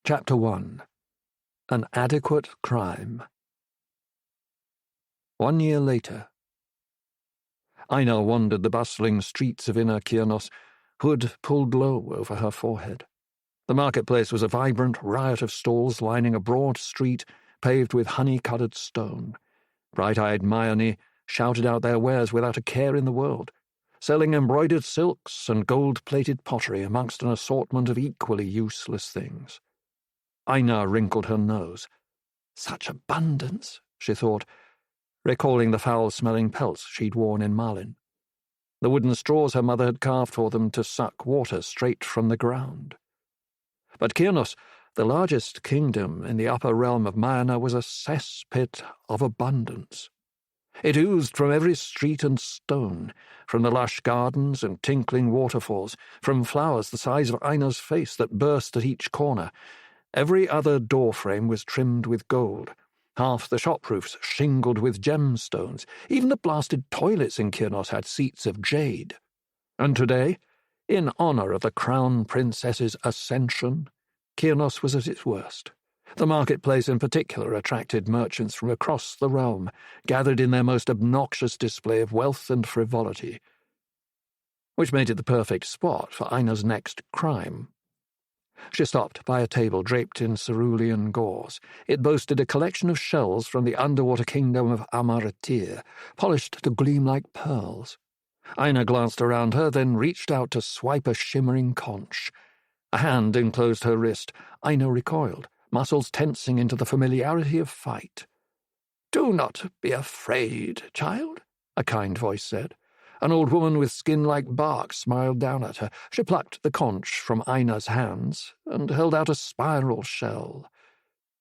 Chapter 1. An Adequate Crime. 1 year later. Aina wandered the bustling streets of Inner Kyrnos, hood pulled low over her forehead. The marketplace was a vibrant riot of stalls lining a broad street paved with honey-coloured stone. Bright-eyed Maioni shouted out their wares without a care in the world, selling embroidered silks and gold-plated pottery amongst an assortment of equally useless things. Aina wrinkled her nose. Such abundance, she thought, recalling the foul-smelling pelts she'd worn in Malin. The wooden straws her mother had carved for them to suck water straight from the ground. But Kyrnos, the largest kingdom in the upper realm of Aina, was a cesspit of abundance. It oozed from every street and stone, from the lush gardens and tinkling waterfalls, from flowers the size of Aina's face that burst at each corner. Every other doorframe was trimmed with gold, half the shop roofs shingled with gemstones. Even the blasted toilets in Kyrnos had seats of jade. And today, in honour of the Crown Princess's ascension, Kyrnos was at its worst. The marketplace in particular attracted merchants from across the realm, gathered in their most obnoxious display of wealth and frivolity, which made it the perfect spot for Aina's next crime. She stopped by a table draped in cerulean gauze. It boasted a collection of shells from the underwater kingdom of Amaratir, polished to gleam like pearls. Aina glanced around her, then reached out to swipe a shimmering conch. A hand enclosed her wrist. Aina recoiled, muscles tensing into the familiarity of fight. "Do not be afraid, child," a kind voice said. An old woman with skin like bark smiled down at her. She plucked the conch from Aina's hands and held out a spiral shell.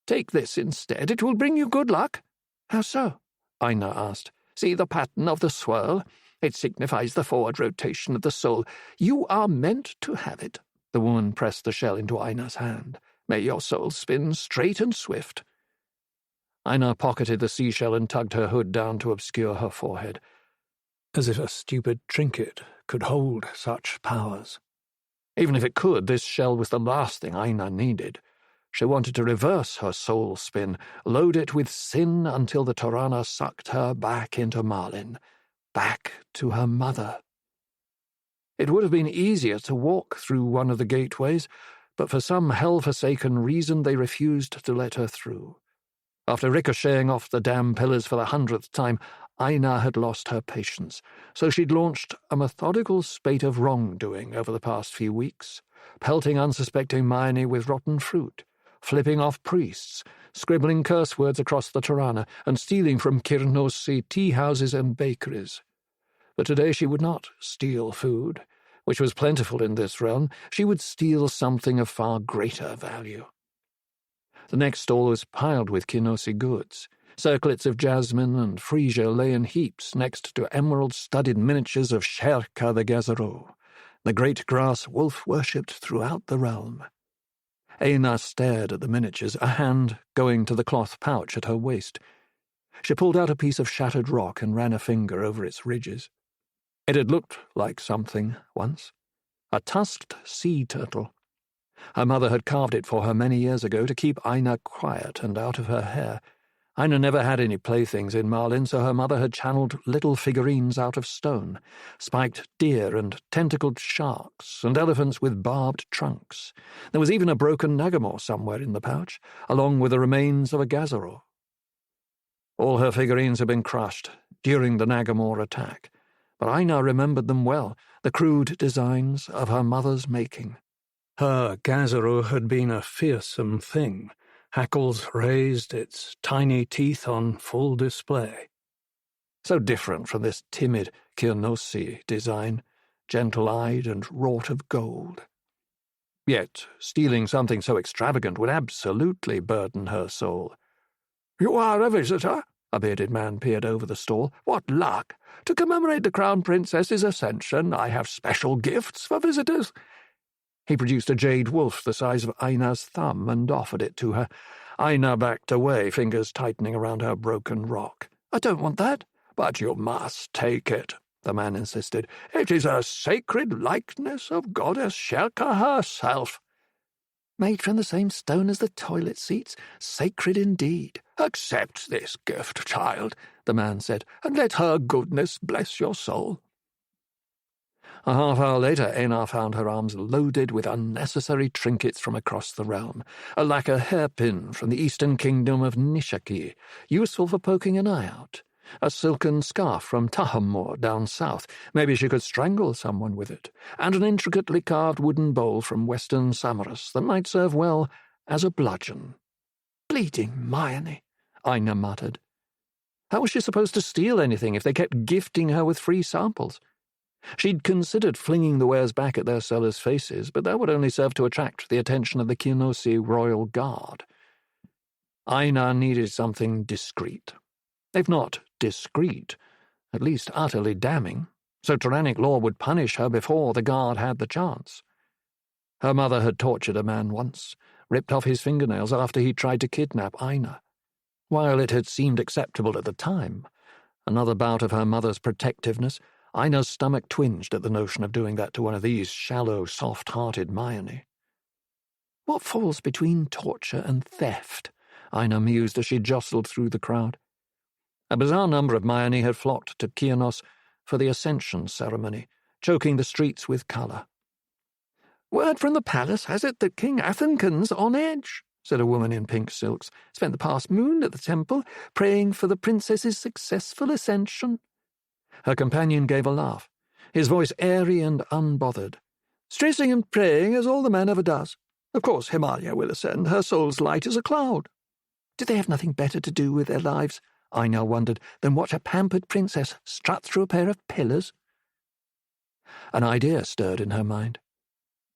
"Take this instead. It will bring you good luck." "How so?" Aina asked. "See the pattern of the swirl? It signifies the forward rotation of the soul. You are meant to have it." The woman pressed the shell into Aina's hand. "May your soul spin straight and swift." Aina pocketed the seashell and tugged her hood down to obscure her forehead. As if a stupid trinket could hold such powers. Even if it could, this shell was the last thing Aina needed. She wanted to reverse her soul spin, load it with sin until the Torana sucked her back into Malin, back to her mother. It would have been easier to walk through one of the gateways, but for some hell-forsaken reason they refused to let her through. After ricocheting off the damn pillars for the 100th time, Aina had lost her patience, so she'd launched a methodical spate of wrongdoing over the past few weeks, pelting unsuspecting Maioni with rotten fruit, flipping off priests, scribbling curse words across the Torana, and stealing from Kyrnosi tea-houses and bakeries. But today she would not steal food, which was plentiful in this realm. She would steal something of far greater value. The next stall was piled with Kyrnosi goods. Circlets of jasmine and freesia lay in heaps next to emerald-studded miniatures of Sherka the Gazero, the great grass wolf worshipped throughout the realm. Aina stared at the miniatures, a hand going to the cloth pouch at her waist. She pulled out a piece of shattered rock and ran a finger over its ridges. It had looked like something once. A tusked sea turtle. Her mother had carved it for her many years ago to keep Aina quiet and out of her hair. Aina never had any playthings in Malin, so her mother had channeled little figurines out of stone, spiked deer and tentacled sharks, and elephants with barbed trunks. There was even a broken nagamore somewhere in the pouch, along with the remains of a gazero. All her figurines had been crushed during the nagamore attack, but Aina remembered them well, the crude designs of her mother's making. Her gazero had been a fearsome thing, hackles raised, its tiny teeth on full display. So different from this timid Kyrnosi design, gentle-eyed and wrought of gold. Yet stealing something so extravagant would absolutely burden her soul. "You are a visitor?" A bearded man peered over the stall. "What luck! To commemorate the Crown Princess's ascension, I have special gifts for visitors." He produced a jade wolf the size of Aina's thumb and offered it to her. Aina backed away, fingers tightening around her broken rock. "I don't want that." "But you must take it," the man insisted. "It is a sacred likeness of Goddess Sherka herself." Made from the same stone as the toilet seats, sacred indeed. Accept this gift, child, the man said, and let her goodness bless your soul. A half-hour later, Aina found her arms loaded with unnecessary trinkets from across the realm. A lacquer hairpin from the eastern kingdom of Nishaki, useful for poking an eye out. A silken scarf from Tahamor down south, maybe she could strangle someone with it. And an intricately carved wooden bowl from western Samaras that might serve well as a bludgeon. Bleeding Myone, Aina muttered. How was she supposed to steal anything if they kept gifting her with free samples? She'd considered flinging the wares back at their sellers' faces, but that would only serve to attract the attention of the Kinosi royal guard. Aina needed something discreet. If not discreet, at least utterly damning, so Toranic law would punish her before the guard had the chance. Her mother had tortured a man once, ripped off his fingernails after he tried to kidnap Aina. While it had seemed acceptable at the time, another bout of her mother's protectiveness, Aina's stomach twinged at the notion of doing that to one of these shallow, soft-hearted Myone. What falls between torture and theft? Aina mused as she jostled through the crowd. A bizarre number of Myone had flocked to Kianos for the ascension ceremony, choking the streets with colour. "Word from the palace has it that King Athenkin's on edge," said a woman in pink silks. "Spent the past moon at the temple, praying for the princess's successful ascension." Her companion gave a laugh, his voice airy and unbothered. "Stressing and praying as all the man ever does. Of course Himalaya will ascend, her soul's light as a cloud." "Do they have nothing better to do with their lives," Aina wondered, "than watch a pampered princess strut through a pair of pillars?" An idea stirred in her mind.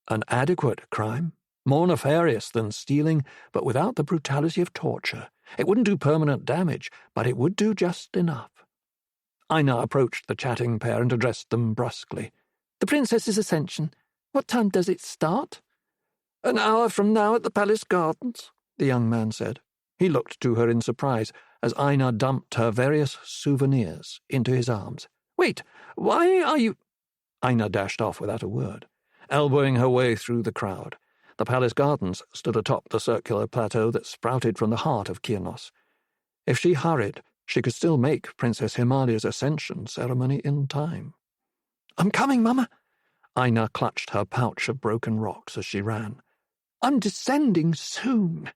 An adequate crime, more nefarious than stealing, but without the brutality of torture. It wouldn't do permanent damage, but it would do just enough. Aina approached the chatting pair and addressed them brusquely. "The princess's ascension. What time does it start?" "An hour from now at the palace gardens," the young man said. He looked to her in surprise as Aina dumped her various souvenirs into his arms. "Wait, why are you—" Aina dashed off without a word, elbowing her way through the crowd. The palace gardens stood atop the circular plateau that sprouted from the heart of Kianos. If she hurried, she could still make Princess Himalia's ascension ceremony in time. "I'm coming, Mama." Aina clutched her pouch of broken rocks as she ran. "I'm descending soon."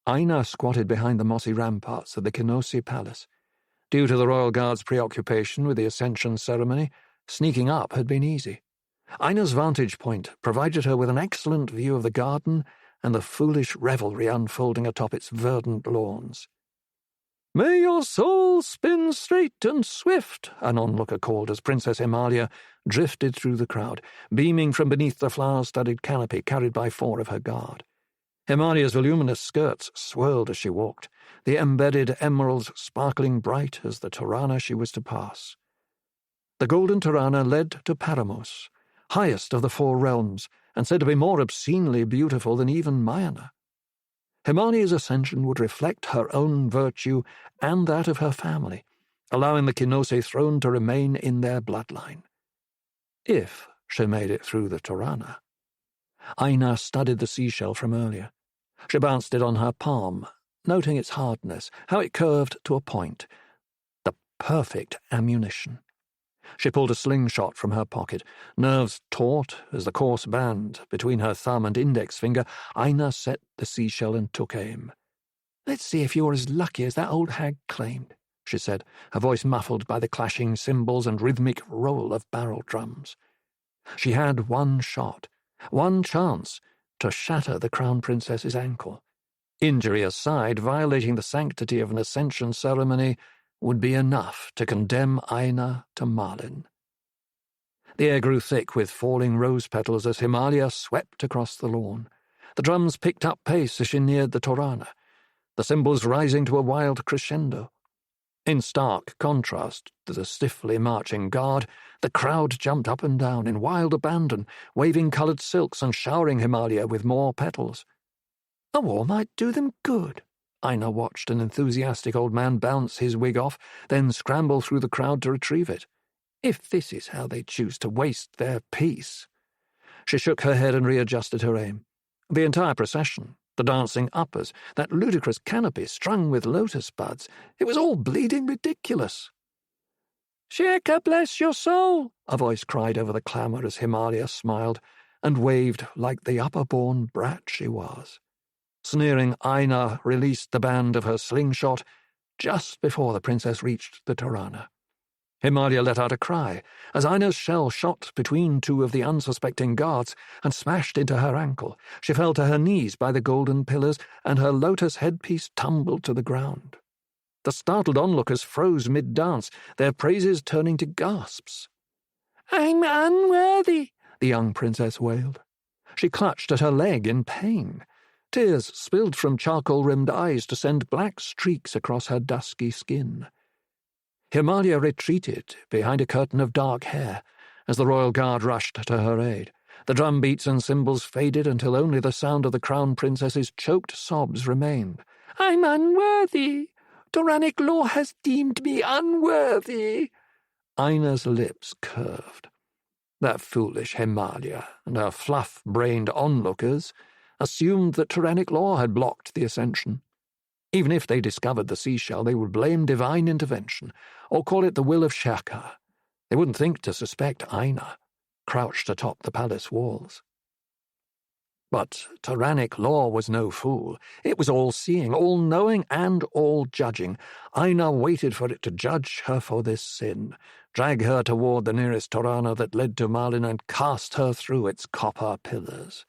Aina squatted behind the mossy ramparts of the Kinosi Palace. Due to the royal guard's preoccupation with the ascension ceremony, sneaking up had been easy. Aina's vantage point provided her with an excellent view of the garden and the foolish revelry unfolding atop its verdant lawns. "May your soul spin straight and swift," an onlooker called as Princess Himalia drifted through the crowd, beaming from beneath the flower-studded canopy carried by 4 of her guard. Himalia's voluminous skirts swirled as she walked, the embedded emeralds sparkling bright as the Torana she was to pass. The golden Torana led to Paramos, highest of the 4 realms, and said to be more obscenely beautiful than even Mayana. Himalia's ascension would reflect her own virtue and that of her family, allowing the Kinosi throne to remain in their bloodline. If she made it through the Torana. Aina studied the seashell from earlier. She bounced it on her palm, noting its hardness, how it curved to a point. The perfect ammunition. She pulled a slingshot from her pocket. Nerves taut as the coarse band between her thumb and index finger, Aina set the seashell and took aim. "Let's see if you're as lucky as that old hag claimed," she said, her voice muffled by the clashing cymbals and rhythmic roll of barrel drums. She had one shot, one chance to shatter the Crown Princess's ankle. Injury aside, violating the sanctity of an ascension ceremony would be enough to condemn Aina to Marlin. The air grew thick with falling rose petals as Himalia swept across the lawn. The drums picked up pace as she neared the Torana, the cymbals rising to a wild crescendo. In stark contrast to the stiffly marching guard, the crowd jumped up and down in wild abandon, waving coloured silks and showering Himalia with more petals. A war might do them good. Aina watched an enthusiastic old man bounce his wig off, then scramble through the crowd to retrieve it. If this is how they choose to waste their peace. She shook her head and readjusted her aim. The entire procession, the dancing uppers, that ludicrous canopy strung with lotus buds, it was all bleeding ridiculous. "Sheka, bless your soul!" a voice cried over the clamour as Himalia smiled and waved like the upper-born brat she was. Sneering, Aina released the band of her slingshot just before the princess reached the Torana. Himalia let out a cry as Aina's shell shot between two of the unsuspecting guards and smashed into her ankle. She fell to her knees by the golden pillars, and her lotus headpiece tumbled to the ground. The startled onlookers froze mid-dance, their praises turning to gasps. "I'm unworthy," the young princess wailed. She clutched at her leg in pain. Tears spilled from charcoal-rimmed eyes to send black streaks across her dusky skin. Himalia retreated behind a curtain of dark hair as the royal guard rushed to her aid. The drum beats and cymbals faded until only the sound of the crown princess's choked sobs remained. "I'm unworthy. Toranic Law has deemed me unworthy." Aina's lips curved. That foolish Himalia and her fluff-brained onlookers assumed that Toranic Law had blocked the ascension. Even if they discovered the seashell, they would blame divine intervention, or call it the will of Shaka. They wouldn't think to suspect Aina, crouched atop the palace walls. But Toranic Law was no fool. It was all-seeing, all-knowing, and all-judging. Aina waited for it to judge her for this sin, drag her toward the nearest Torana that led to Malin, and cast her through its copper pillars.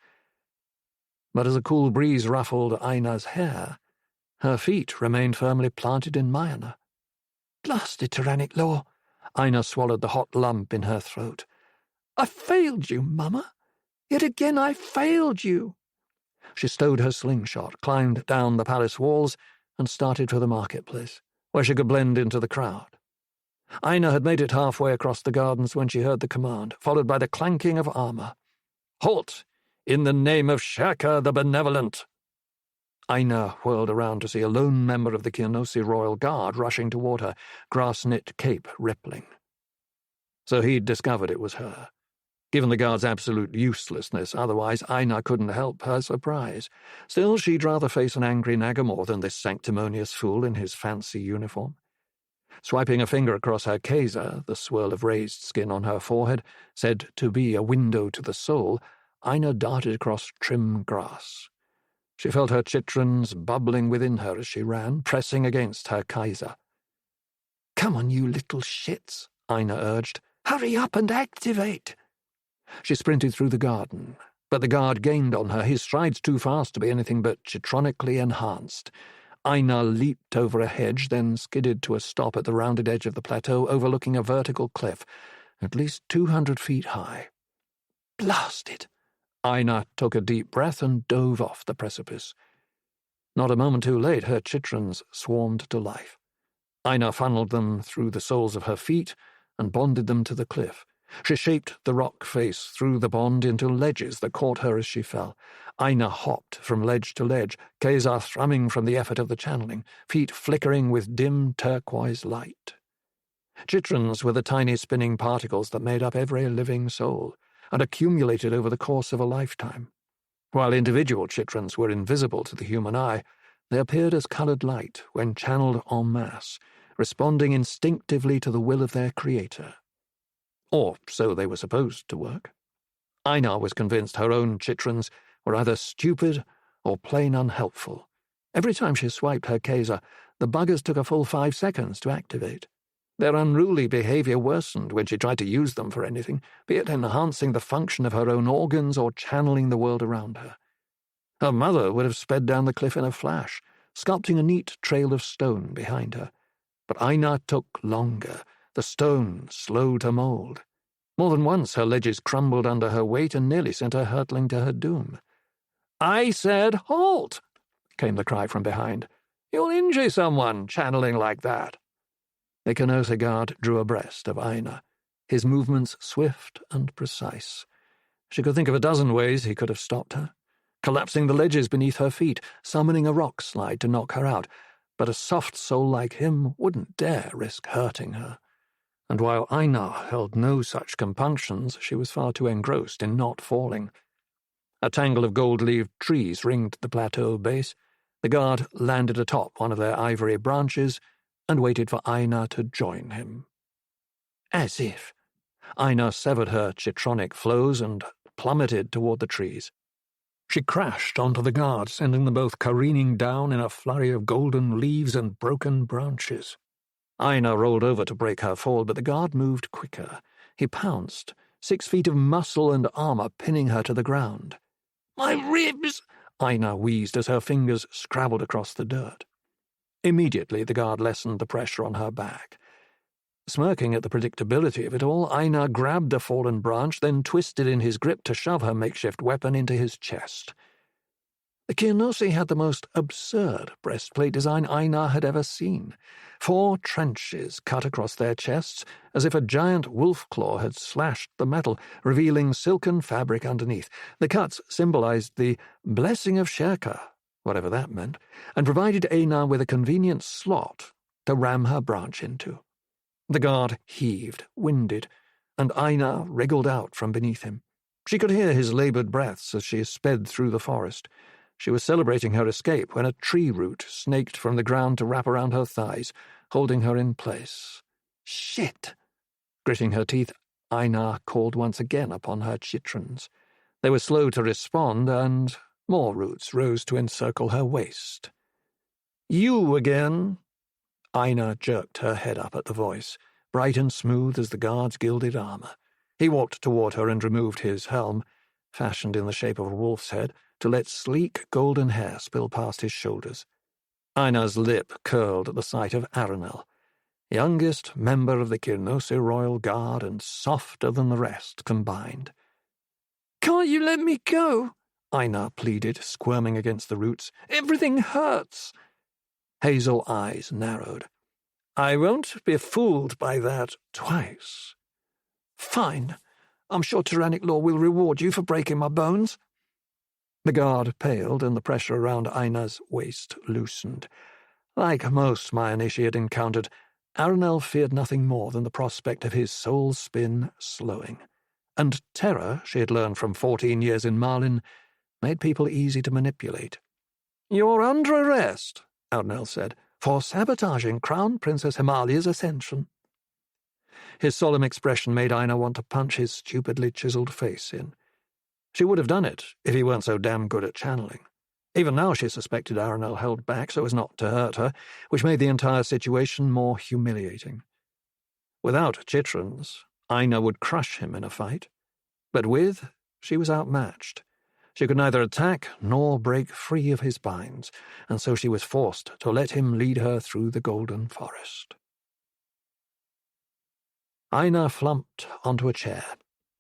But as a cool breeze ruffled Aina's hair, her feet remained firmly planted in Meizan. "Blasted Toranic Law!" Aina swallowed the hot lump in her throat. "I failed you, Mama. Yet again I failed you." She stowed her slingshot, climbed down the palace walls, and started for the marketplace, where she could blend into the crowd. Aina had made it halfway across the gardens when she heard the command, followed by the clanking of armour. "Halt! In the name of Shaka the Benevolent!" Aina whirled around to see a lone member of the Kirnosi Royal Guard rushing toward her, grass-knit cape rippling. So he'd discovered it was her. Given the guard's absolute uselessness, otherwise Aina couldn't help her surprise. Still, she'd rather face an angry Nagamore than this sanctimonious fool in his fancy uniform. Swiping a finger across her kesa, the swirl of raised skin on her forehead, said to be a window to the soul, Aina darted across trim grass. She felt her chitrons bubbling within her as she ran, pressing against her kesa. "Come on, you little shits," Aina urged. "Hurry up and activate." She sprinted through the garden, but the guard gained on her, his strides too fast to be anything but chitronically enhanced. Aina leaped over a hedge, then skidded to a stop at the rounded edge of the plateau overlooking a vertical cliff, at least 200 feet high. "Blasted!" Aina took a deep breath and dove off the precipice. Not a moment too late, her chitrons swarmed to life. Aina funneled them through the soles of her feet and bonded them to the cliff. She shaped the rock face through the bond into ledges that caught her as she fell. Aina hopped from ledge to ledge, kesa thrumming from the effort of the channeling, feet flickering with dim turquoise light. Chitrons were the tiny spinning particles that made up every living soul, and accumulated over the course of a lifetime. While individual chitrons were invisible to the human eye, they appeared as coloured light when channeled en masse, responding instinctively to the will of their creator. Or so they were supposed to work. Aina was convinced her own chitrons were either stupid or plain unhelpful. Every time she swiped her kesa, the buggers took a full 5 seconds to activate. Their unruly behaviour worsened when she tried to use them for anything, be it enhancing the function of her own organs or channeling the world around her. Her mother would have sped down the cliff in a flash, sculpting a neat trail of stone behind her. But Aina took longer, the stone slow to mould. More than once her ledges crumbled under her weight and nearly sent her hurtling to her doom. "I said halt!" came the cry from behind. "You'll injure someone, channeling like that." The Kirnosi guard drew abreast of Aina, his movements swift and precise. She could think of a dozen ways he could have stopped her, collapsing the ledges beneath her feet, summoning a rock slide to knock her out, but a soft soul like him wouldn't dare risk hurting her. and while Aina held no such compunctions, she was far too engrossed in not falling. A tangle of gold-leaved trees ringed the plateau base. The guard landed atop one of their ivory branches and waited for Aina to join him. As if. Aina severed her chitronic flows and plummeted toward the trees. She crashed onto the guard, sending them both careening down in a flurry of golden leaves and broken branches. Aina rolled over to break her fall, but the guard moved quicker. He pounced, 6 feet of muscle and armor pinning her to the ground. "My ribs!" Aina wheezed as her fingers scrabbled across the dirt. Immediately the guard lessened the pressure on her back. Smirking at the predictability of it all, Aina grabbed a fallen branch, then twisted in his grip to shove her makeshift weapon into his chest. The Kirnosi had the most absurd breastplate design Aina had ever seen. 4 trenches cut across their chests, as if a giant wolf claw had slashed the metal, revealing silken fabric underneath. The cuts symbolized the blessing of Sherka, whatever that meant, and provided Aina with a convenient slot to ram her branch into. The guard heaved, winded, and Aina wriggled out from beneath him. She could hear his laboured breaths as she sped through the forest. She was celebrating her escape when a tree root snaked from the ground to wrap around her thighs, holding her in place. Shit! Gritting her teeth, Aina called once again upon her chitrons. They were slow to respond, and more roots rose to encircle her waist. "You again?" Aina jerked her head up at the voice, bright and smooth as the guard's gilded armor. He walked toward her and removed his helm, fashioned in the shape of a wolf's head, to let sleek golden hair spill past his shoulders. Aina's lip curled at the sight of Aranel, youngest member of the Kirnosi Royal Guard and softer than the rest combined. "Can't you let me go?" Aina pleaded, squirming against the roots. "Everything hurts." Hazel eyes narrowed. "I won't be fooled by that twice." "Fine. I'm sure Toranic Law will reward you for breaking my bones." The guard paled, and the pressure around Aina's waist loosened. Like most Mayanish he had encountered, Aranel feared nothing more than the prospect of his soul's spin slowing. And terror, she had learned from 14 years in Marlin, made people easy to manipulate. "You're under arrest," Aranel said, "for sabotaging Crown Princess Himalia's ascension." His solemn expression made Aina want to punch his stupidly chiseled face in. She would have done it if he weren't so damn good at channeling. Even now she suspected Aranel held back so as not to hurt her, which made the entire situation more humiliating. Without chitrons, Aina would crush him in a fight. But with, she was outmatched. She could neither attack nor break free of his binds, and so she was forced to let him lead her through the golden forest. Aina plumped onto a chair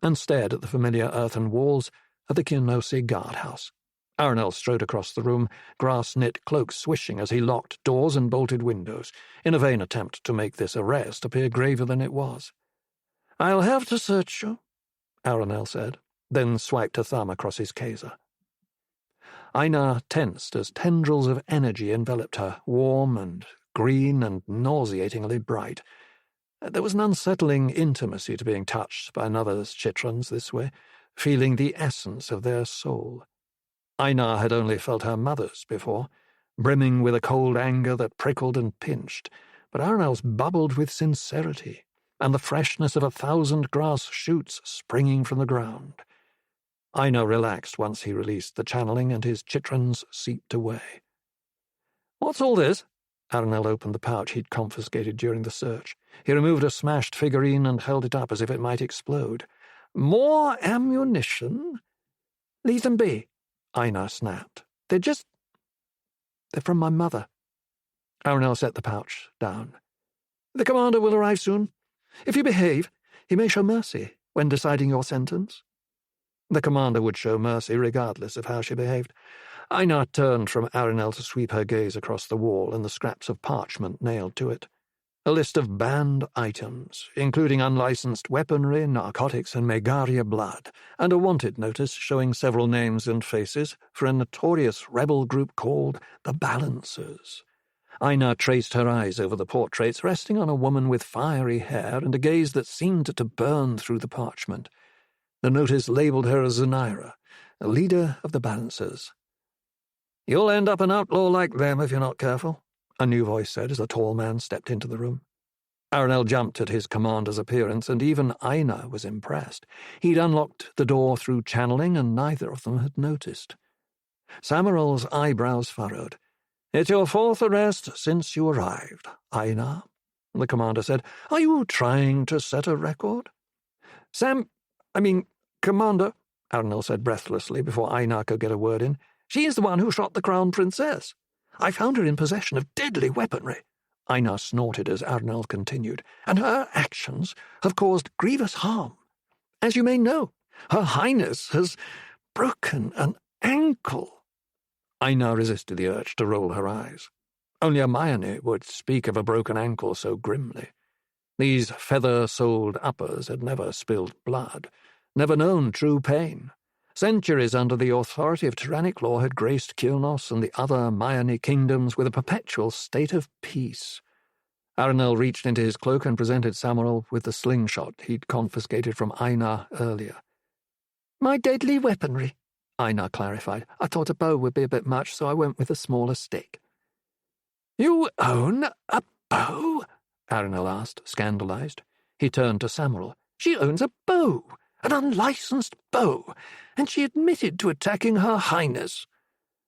and stared at the familiar earthen walls of the Kirnosi guardhouse. Aranel strode across the room, grass-knit cloak swishing as he locked doors and bolted windows, in a vain attempt to make this arrest appear graver than it was. "I'll have to search you," Aranel said, then swiped a thumb across his kaiser. Aina tensed as tendrils of energy enveloped her, warm and green and nauseatingly bright. There was an unsettling intimacy to being touched by another's chitrons this way, feeling the essence of their soul. Aina had only felt her mother's before, brimming with a cold anger that prickled and pinched, but Aranel's bubbled with sincerity and the freshness of 1,000 grass shoots springing from the ground. Aina relaxed once he released the channeling and his chitrons seeped away. "What's all this?" Aranel opened the pouch he'd confiscated during the search. He removed a smashed figurine and held it up as if it might explode. "More ammunition?" "Leave them be," Aina snapped. They're from my mother." Aranel set the pouch down. "The commander will arrive soon. If you behave, he may show mercy when deciding your sentence." The commander would show mercy regardless of how she behaved. Aina turned from Aranel to sweep her gaze across the wall and the scraps of parchment nailed to it. A list of banned items, including unlicensed weaponry, narcotics, and Megaria blood, and a wanted notice showing several names and faces for a notorious rebel group called the Balancers. Aina traced her eyes over the portraits, resting on a woman with fiery hair and a gaze that seemed to burn through the parchment. The notice labelled her as Zanira, a leader of the Balancers. "You'll end up an outlaw like them if you're not careful," a new voice said as a tall man stepped into the room. Aranel jumped at his commander's appearance, and even Aina was impressed. He'd unlocked the door through channeling, and neither of them had noticed. Samaral's eyebrows furrowed. "It's your fourth arrest since you arrived, Aina," the commander said. "Are you trying to set a record?" Commander," Aranel said breathlessly before Aina could get a word in. "She is the one who shot the crown princess. I found her in possession of deadly weaponry." Aina snorted as Aranel continued, "And her actions have caused grievous harm. As you may know, Her Highness has broken an ankle." Aina resisted the urge to roll her eyes. Only a Mayane would speak of a broken ankle so grimly. These feather-soled uppers had never spilled blood, never known true pain. Centuries under the authority of Toranic Law had graced Kilnos and the other Mayane kingdoms with a perpetual state of peace. Aranel reached into his cloak and presented Samaral with the slingshot he'd confiscated from Aina earlier. "My deadly weaponry," Aina clarified. "I thought a bow would be a bit much, so I went with a smaller stick." "You own a bow?" Aranel asked, scandalized. He turned to Samaral. "She owns a bow, an unlicensed bow, and she admitted to attacking Her Highness."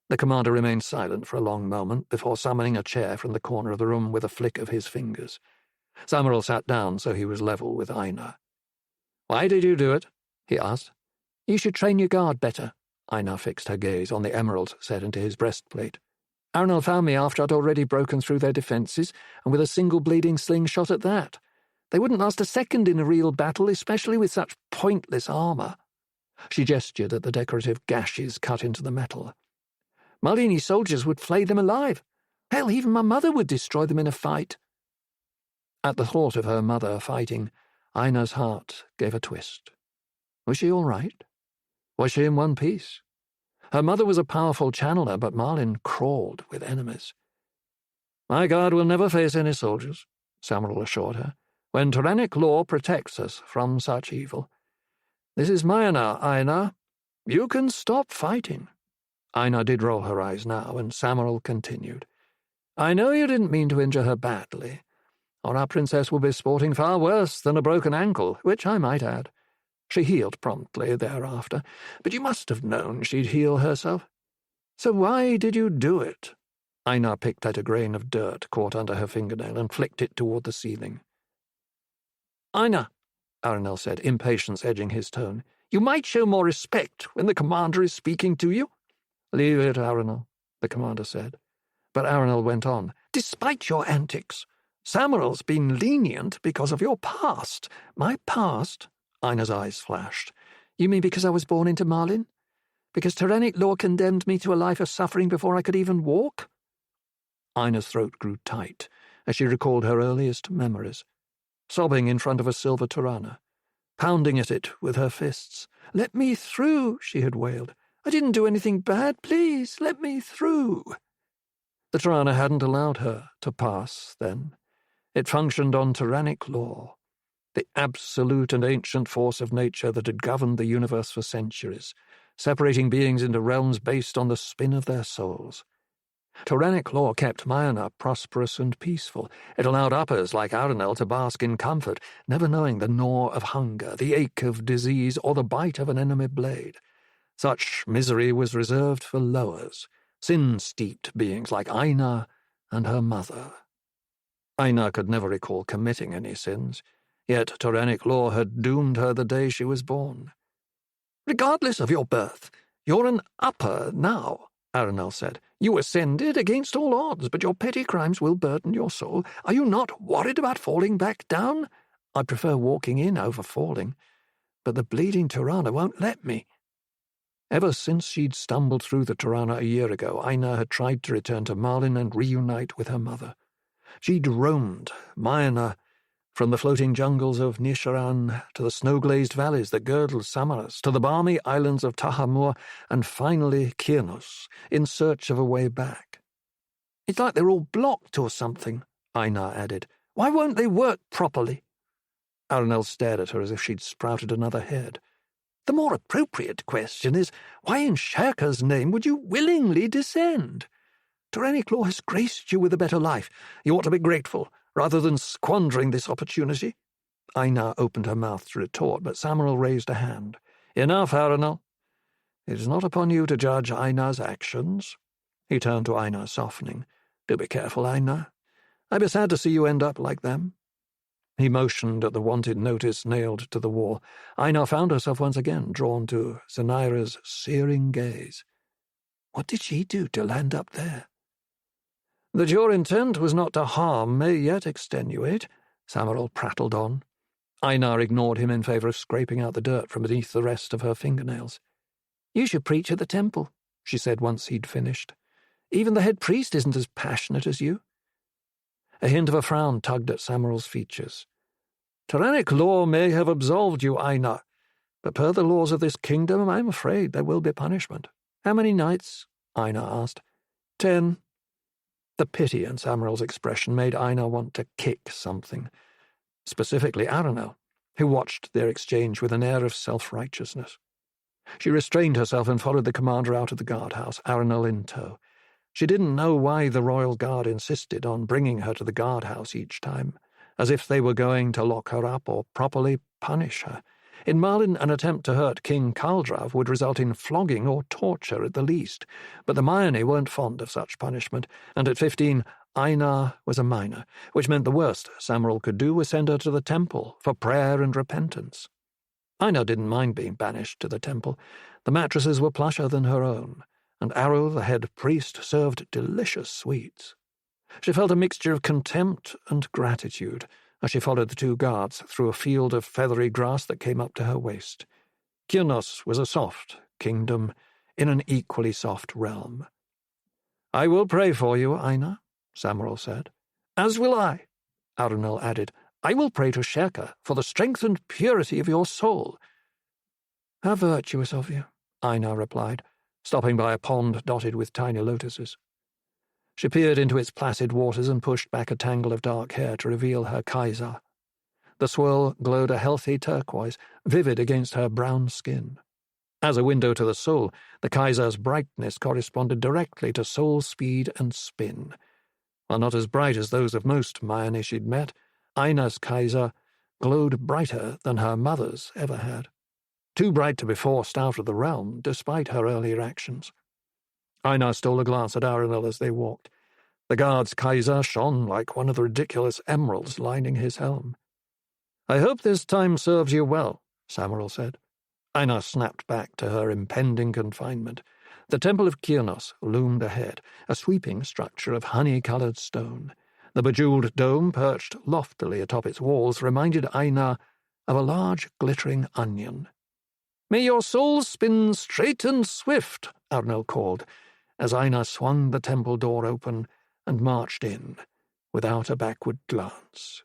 The commander remained silent for a long moment before summoning a chair from the corner of the room with a flick of his fingers. Samaral sat down so he was level with Aina. "Why did you do it?" he asked. "You should train your guard better." Aina fixed her gaze on the emeralds set into his breastplate. "Aranel found me after I'd already broken through their defences, and with a single bleeding slingshot at that. They wouldn't last a second in a real battle, especially with such pointless armour." She gestured at the decorative gashes cut into the metal. "Malini soldiers would flay them alive. Hell, even my mother would destroy them in a fight." At the thought of her mother fighting, Aina's heart gave a twist. Was she all right? Was she in one piece? Her mother was a powerful channeler, but Marlin crawled with enemies. "My guard will never face any soldiers," Samaral assured her, "when Toranic Law protects us from such evil. This is Mayana, Aina. You can stop fighting." Aina did roll her eyes now, and Samaral continued. "I know you didn't mean to injure her badly, or our princess will be sporting far worse than a broken ankle, which I might add. She healed promptly thereafter, but you must have known she'd heal herself. So why did you do it?" Aina picked at a grain of dirt caught under her fingernail and flicked it toward the ceiling. "Aina," Aranel said, impatience edging his tone, "you might show more respect when the commander is speaking to you." "Leave it, Aranel," the commander said. But Aranel went on. "Despite your antics, Samaral's been lenient because of your past." "My past?" Aina's eyes flashed. "You mean because I was born into Marlin? Because Toranic Law condemned me to a life of suffering before I could even walk?" Aina's throat grew tight as she recalled her earliest memories, sobbing in front of a silver Torana, pounding at it with her fists. "Let me through," she had wailed. "I didn't do anything bad. Please, let me through." The Torana hadn't allowed her to pass, then. It functioned on Toranic Law, the absolute and ancient force of nature that had governed the universe for centuries, separating beings into realms based on the spin of their souls. Toranic Law kept Mayana prosperous and peaceful. It allowed uppers like Aranel to bask in comfort, never knowing the gnaw of hunger, the ache of disease, or the bite of an enemy blade. Such misery was reserved for lowers, sin-steeped beings like Aina and her mother. Aina could never recall committing any sins, yet Toranic Law had doomed her the day she was born. "Regardless of your birth, you're an upper now," Aranel said. "You ascended against all odds, but your petty crimes will burden your soul. Are you not worried about falling back down? I prefer walking in over falling, but the bleeding Torana won't let me." Ever since she'd stumbled through the Torana a year ago, Aina had tried to return to Marlin and reunite with her mother. She'd roamed Mayana, from the floating jungles of Nisharan to the snow-glazed valleys that girdled Samaras, to the balmy islands of Tahamur, and finally Kilnos, in search of a way back. It's like they're all blocked or something, Aina added. Why won't they work properly? Aranel stared at her as if she'd sprouted another head. The more appropriate question is, why in Sherka's name would you willingly descend? Toranic Law has graced you with a better life. You ought to be grateful, rather than squandering this opportunity. Aina opened her mouth to retort, but Samael raised a hand. Enough, Aranel. It is not upon you to judge Aina's actions. He turned to Aina, softening. Do be careful, Aina. I'd be sad to see you end up like them. He motioned at the wanted notice nailed to the wall. Aina found herself once again drawn to Zenaira's searing gaze. What did she do to land up there? That your intent was not to harm may yet extenuate, Samael prattled on. Aina ignored him in favor of scraping out the dirt from beneath the rest of her fingernails. You should preach at the temple, she said once he'd finished. Even the head priest isn't as passionate as you. A hint of a frown tugged at Samael's features. Toranic Law may have absolved you, Aina, but per the laws of this kingdom, I'm afraid there will be punishment. How many nights? Aina asked. 10. The pity in Samael's expression made Aina want to kick something, specifically Aranel, who watched their exchange with an air of self-righteousness. She restrained herself and followed the commander out of the guardhouse, Aranel in tow. She didn't know why the royal guard insisted on bringing her to the guardhouse each time, as if they were going to lock her up or properly punish her. In Merlin, an attempt to hurt King Kaldrav would result in flogging or torture at the least, but the Maione weren't fond of such punishment, and at 15, Aina was a minor, which meant the worst Samael could do was send her to the temple for prayer and repentance. Aina didn't mind being banished to the temple. The mattresses were plusher than her own, and Aro, the head priest, served delicious sweets. She felt a mixture of contempt and gratitude as she followed the two guards through a field of feathery grass that came up to her waist. Kyrnos was a soft kingdom in an equally soft realm. I will pray for you, Aina, Samael said. As will I, Aranel added. I will pray to Sherka for the strength and purity of your soul. How virtuous of you, Aina replied, stopping by a pond dotted with tiny lotuses. She peered into its placid waters and pushed back a tangle of dark hair to reveal her Kaiser. The swirl glowed a healthy turquoise, vivid against her brown skin. As a window to the soul, the Kaiser's brightness corresponded directly to soul speed and spin. While not as bright as those of most Maione she'd met, Aina's Kaiser glowed brighter than her mother's ever had. Too bright to be forced out of the realm, despite her earlier actions. Aina stole a glance at Aranel as they walked. The guard's Kaiser shone like one of the ridiculous emeralds lining his helm. I hope this time serves you well, Samael said. Aina snapped back to her impending confinement. The Temple of Kyrnos loomed ahead, a sweeping structure of honey-coloured stone. The bejewelled dome perched loftily atop its walls reminded Aina of a large glittering onion. May your soul spin straight and swift, Aranel called, as Aina swung the temple door open and marched in without a backward glance.